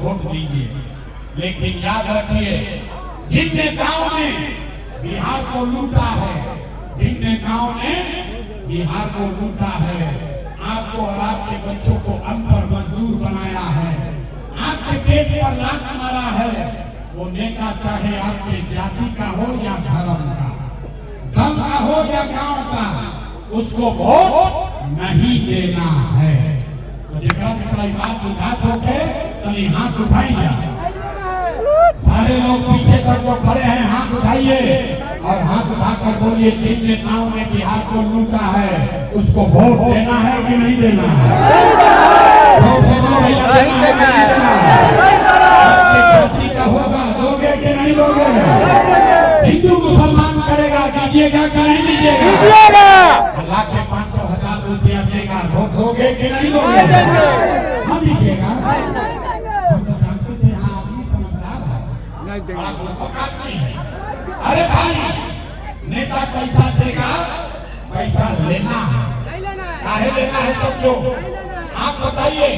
Vote दीजिए। लेकिन याद रखिए, जिन नेताओं ने बिहार को लूटा है, जिन नेताओं ने बिहार को लूटा है, आपको और आपके बच्चों को अनपढ़ मजदूर बनाया है, आपके पेट पर लात मारा है, वो नेता चाहे आपके जाति का हो या धर्म का, दल का हो या गांव का, उसको वोट नहीं देना है। तो जगह बात उठात होके तनी हाथ उठाई जा। सारे लोग पीछे तक जो खड़े हैं हाथ उठाइए और हाथ उठाकर बोलिए, जिन नेताओं ने बिहार को लूटा है उसको वोट देना है कि नहीं देना है? आपके जाति का होगा, दोगे कि नहीं दोगे? हिंदू मुसलमान करेगा, दीजिएगा कि नहीं दीजिएगा? अल्लाह के 500,000 रुपया देगा, वोट दोगे कि नहीं दोगे? हाँ दीजिएगा। अरे भाई, नेता पैसा देगा, पैसा लेना है, काहे लेना है समझो। आप बताइए,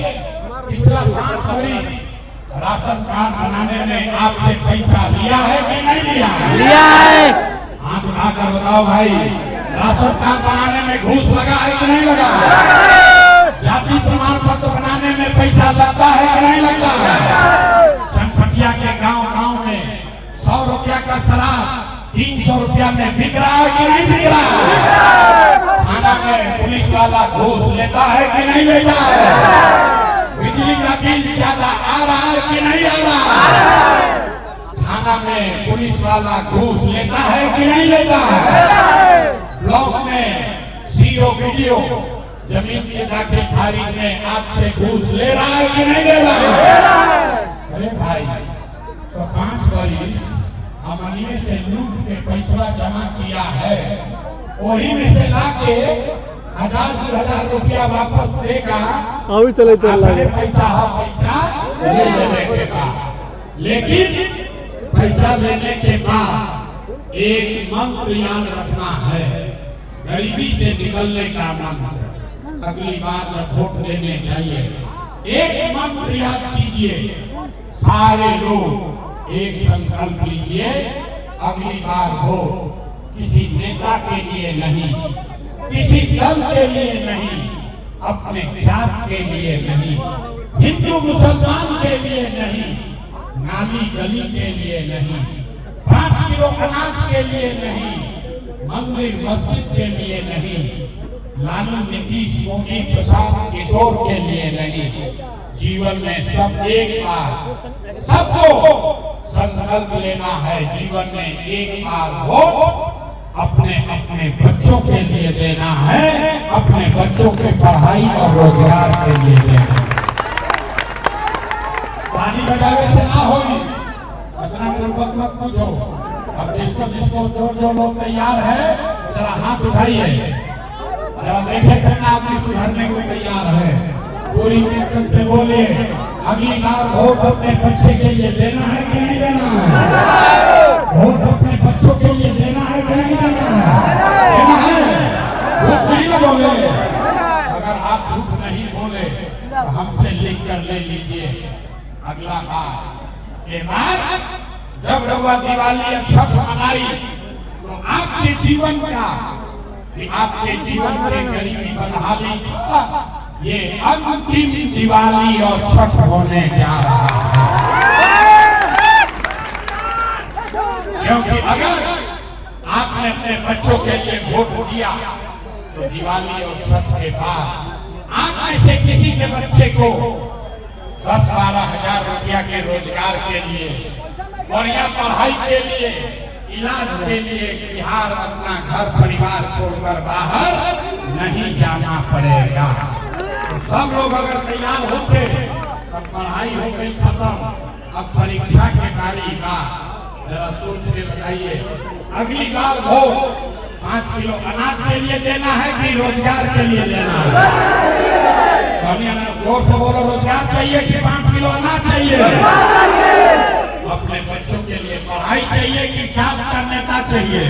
पिछला 5 वर्ष राशन कार्ड बनाने में आपसे पैसा लिया है कि नहीं लिया है? लिया है। हाथ उठाकर बताओ भाई, राशन कार्ड बनाने में घूस लगा है कि नहीं लगा? जाति प्रमाण पत्र बनाने में पैसा लगता है कि नहीं लगता है? चनपटिया के गांव में 100 रुपया का शराब 300 रुपया में बिक रहा है कि नहीं बिक रहा है? थाना में पुलिस वाला घूस लेता है कि नहीं लेता है? बिजली का बिल ज्यादा आ रहा है कि नहीं आ रहा है? थाना में पुलिस वाला घूस लेता है कि नहीं लेता है? ब्लॉक में सीओ वीडियो जमीन के दाखिल खारिज में आपसे घूस ले रहा है कि नहीं ले रहा है? अरे भाई, तो 5 वर्ष हमने से लूट के पैसा जमा किया है, वही में से लाके 1000-2000 रुपया वापस देगा। अभी चले पैसा ले लेने के बाद, लेकिन पैसा लेने के बाद एक मंत्र याद रखना है, गरीबी से निकलने का मंत्र। अगली बार जब वोट देने जाइए, एक मंत्र याद कीजिए, सारे लोग एक संकल्प लीजिए, अगली बार वोट किसी नेता के लिए नहीं, किसी दल के लिए नहीं, अपने जात के लिए नहीं, हिंदू मुसलमान के लिए नहीं, नाली गली के लिए नहीं, 5 किलो अनाज के लिए नहीं, मंदिर मस्जिद के लिए नहीं, लालू नीतीश मोदी प्रसाद किशोर के लिए नहीं, जीवन में सब एक बार सबको संकल्प लेना है, जीवन में एक बार वोट अपने अपने बच्चों के लिए देना है, अपने बच्चों के पढ़ाई और रोजगार के लिए देना है। ताली बजावे से ना होगी, इतना पूर्वक मत पूछो। अब जिसको जो लोग तैयार है जरा हाथ उठाइए, जरा देखे कितना आदमी सुधरने को तैयार है। पूरी नीयत से बोलिए, अगली बार वोट अपने बच्चे के लिए देना है कि नहीं देना है? वोट अपने बच्चों के लिए देना है कि नहीं देना है? देना है। झूठ नहीं ना बोले। अगर आप झूठ नहीं बोले तो हमसे लिख कर ले लीजिए। अगला बार ये बात जब रवा दिवाली अक्षर मनाई तो आपके जीवन का, आपके जीवन की गरीबी बदहाली ये अंतिम दिवाली और छठ होने जा रहा है। क्योंकि अगर आपने अपने बच्चों के लिए वोट दिया तो दिवाली और छठ के बाद आप में से किसी के बच्चे को 10-12 हजार रुपया के रोजगार के लिए, बढ़िया पढ़ाई के लिए, इलाज के लिए बिहार अपना घर परिवार छोड़कर बाहर नहीं जाना पड़ेगा। तो सब लोग अगर तैयार होते तब पढ़ाई हो गई खत्म, अब परीक्षा के बारी का जरा सोच के बताइए, अगली बार वो 5 किलो अनाज के लिए देना है कि रोजगार के लिए देना है? जोर से बोलो, रोजगार चाहिए कि 5 किलो अनाज चाहिए? अपने बच्चों के लिए पढ़ाई चाहिए कि जात का नेता चाहिए?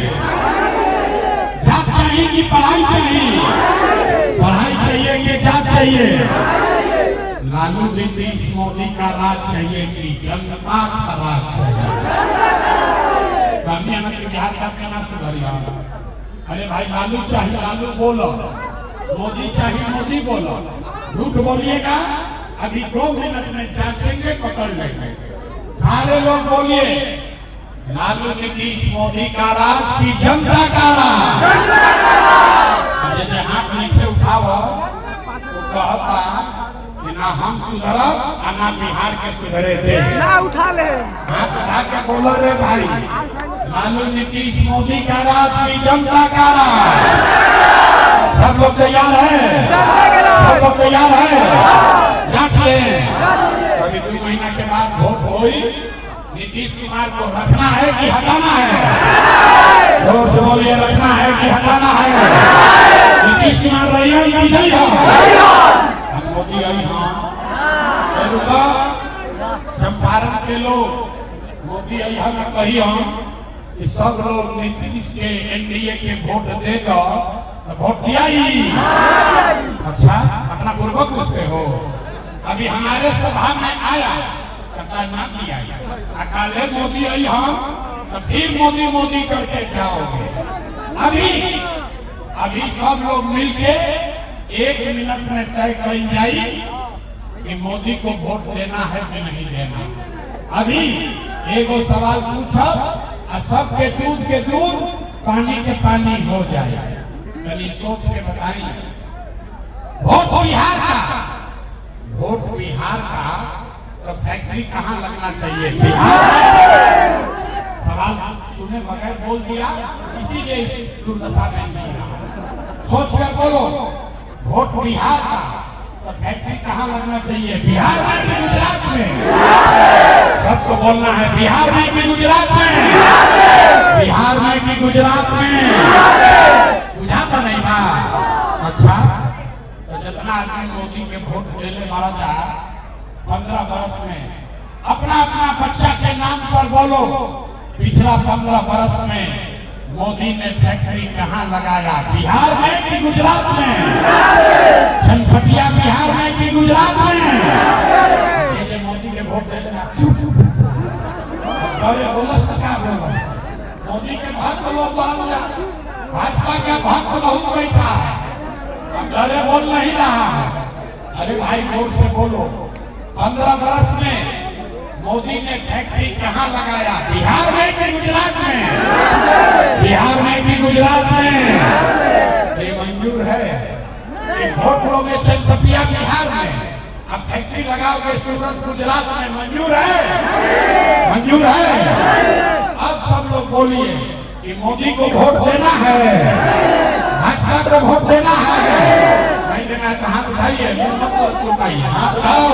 जात चाहिए कि पढ़ाई चाहिए? पढ़ाई चाहिए कि जात चाहिए? लालू नीतीश मोदी का राज चाहिए कि जनता का राज चाहिए? गांधी के बिहार का कहना सुधरिया। अरे भाई लालू चाहिए लालू बोलो, मोदी चाहिए मोदी बोलो। झूठ बोलिएगा अभी 2 मिनट में जांचेंगे, पकड़ लेंगे। सारे लोग बोलिए लालू नीतीश मोदी का राज की जनता का राज। हाथ नीचे उठाओ तो कहता कि ना हम सुधरब और ना बिहार के सुधरे दे। ना उठा ले हाथ उठा के बोलो रे भाई लालू नीतीश मोदी का राज की जनता का राज। सब लोग तैयार है? सब लोग तैयार है? जांच लें। अभी 2 महीना के बाद वोट होई, नीतीश कुमार को रखना है कि हटाना है? जोर से बोलिए, रखना है कि हटाना है? नीतीश कुमार रहिए कि नहीं हो? हम मोदी आई हाँ रुका। चंपारण के लोग मोदी आई हम कही हम कि सब लोग नीतीश के एनडीए के वोट देगा तो वोट दिया ही। अच्छा अपना पूर्वक पूछते हो। अभी हमारे सभा में आया कहता ना दिया, काले मोदी आई हम तो फिर मोदी मोदी करके जाओगे। अभी सब लोग मिलके 1 मिनट में तय कर जाई कि मोदी को वोट देना है कि नहीं देना। अभी एगो सवाल पूछो और सबके दूध के दूध पानी के पानी हो जाए। कभी सोच के बताइए। वोट बिहार का तो फैक्ट्री कहाँ लगना चाहिए? बिहार में। सवाल सुने बगैर बोल दिया, इसीलिए दुर्दशा में किया। सोच कर बोलो। वोट बिहार का तो फैक्ट्री कहाँ लगना चाहिए? बिहार में कि गुजरात में? सबको बोलना है बिहार में कि गुजरात में? बिहार में कि गुजरात में? बुझाता नहीं बा? अच्छा तो जितना आदमी मोदी के वोट देने वाला था 15 वर्ष में अपना अपना बच्चा के नाम पर बोलो पिछला 15 वर्ष में मोदी ने फैक्ट्री कहाँ लगाया? बिहार में कि गुजरात में? छनपटिया बिहार में कि गुजरात में? ये मोदी के वोट दे देना बोलस क्या बोलस? मोदी के भक्त लोग बन जा, भाजपा का भक्त बहुत बैठा है, अब डरे बोल नहीं रहा है। अरे भाई जोर से बोलो। 15 वर्ष में मोदी ने फैक्ट्री कहाँ लगाया? बिहार में कि गुजरात में? बिहार में कि गुजरात में? ये मंजूर है कि वोट लोगे चनपटिया बिहार में, अब फैक्ट्री लगाओगे सूरत गुजरात में। मंजूर है? मंजूर है? अब सब लोग बोलिए कि मोदी को वोट देना है, भाजपा को वोट देना है। नहीं देना है तो हाथ उठाइए, मत लुकाइए, हाथ उठाओ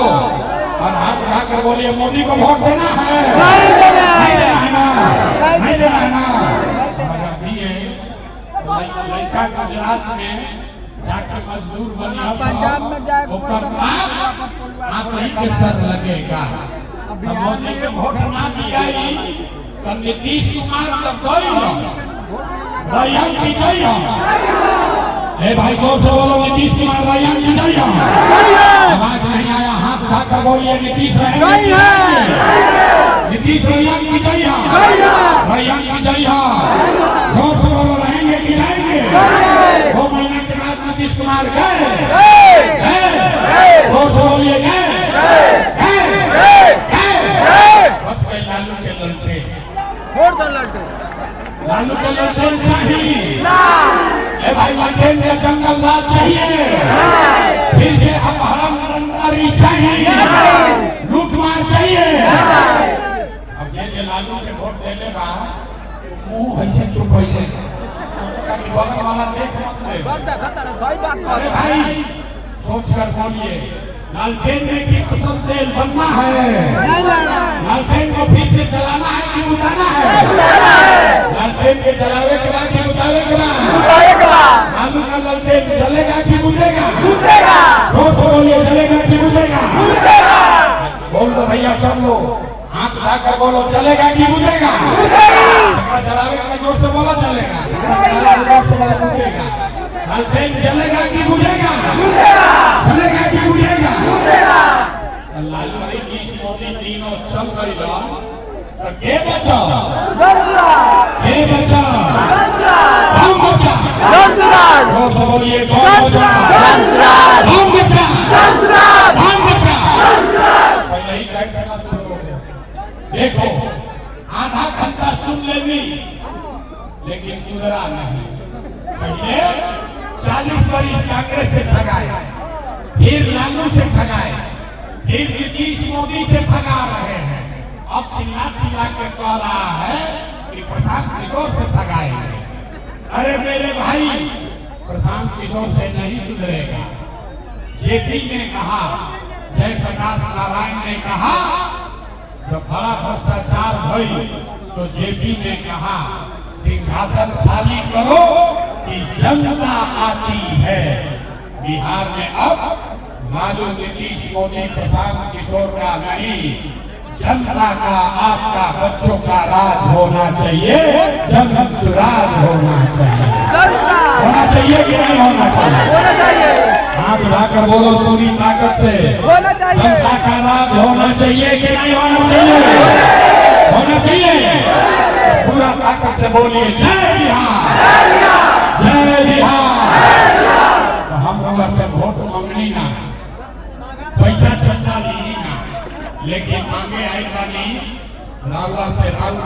और हाथ उठाकर बोलिए मोदी को वोट देना है। नहीं देना है ना? नहीं देना है ना? अगर दिए लड़का गुजरात में जाके मजदूर बनिया आप वहीं के सर लगेगा। तो मोदी के वोट ना दिया तो नीतीश कुमार तब गई रैयन विजय। ए भाई जोर से बोलो नीतीश कुमार रैयन विजय। आवाज नहीं आया, हाथ उठाकर बोलिए नीतीश रैयन। नीतीश रैयन विजय। रैयन विजय। जोर से बोलो रहेंगे कि जाएंगे? 2 महीने के बाद नीतीश कुमार गए। जोर से बोलिए गए। बस गए लालू के लड़के। लालू के लड़के चाहिए। भाई लड़केन के जंगल राज चाहिए। फिर से अपहरण रंगदारी चाहिए, लूटमार चाहिए। अब ये लालू के वोट देने का मुंह ऐसे चुप हो बगल वाला देख मत। अरे भाई सोच कर बोलिए लालटेन में की फसल तेल बनना है? लालटेन को फिर से चलाना है कि बुझाना है? लालटेन के जलावे के बाद कि बुझावे के बाद? लालू का लालटेन जलेगा कि बुझेगा? जोर से बोलिए, जलेगा कि बुझेगा? बोल दो भैया सब लोग, हाथ उठाकर बोलो चलेगा कि बुझेगा? जलावे का जोर से बोलो चलेगा, जोर से बोलो बुझेगा। लालटेन जलेगा कि बुझेगा? जलेगा कि बुझेगा? लालू नीतीश मोदी तीनों चल गई तो के बचा? के बचा? कौन बचा? वो सब बोलिए कौन बचा? कौन बचा? कौन बचा? पहले ही कहना शुरू हो गया। देखो आधा घंटा सुन लेनी लेकिन सुधरा नहीं। पहले 40 वर्ष कांग्रेस से ठगाए, फिर लालू से ठगाए, फिर नीतीश मोदी से ठगा रहे हैं। अब चिल्ला चिल्ला के कह रहा है कि प्रशांत किशोर से ठगाएंगे। अरे मेरे भाई, प्रशांत किशोर से नहीं सुधरेगा। जेपी ने कहा, जयप्रकाश नारायण ने कहा, जब बड़ा भ्रष्टाचार भई तो जेपी ने कहा सिंहासन खाली करो कि जनता आती है। बिहार में अब लालू नीतीश मोदी प्रशांत किशोर का नहीं, जनता का, आपका, बच्चों का राज होना चाहिए। जन सुराज होना चाहिए। होना चाहिए कि नहीं होना चाहिए? हाथ उठाकर बोलो पूरी ताकत से, जनता का राज होना चाहिए कि नहीं होना चाहिए? होना चाहिए। पूरा ताकत से बोलिए जय बिहार, जय बिहार। तो हम लोग से वोट मांगनी ना, पैसा चर्चा ली ना, लेकिन मांगे आई बानी रावला से राउत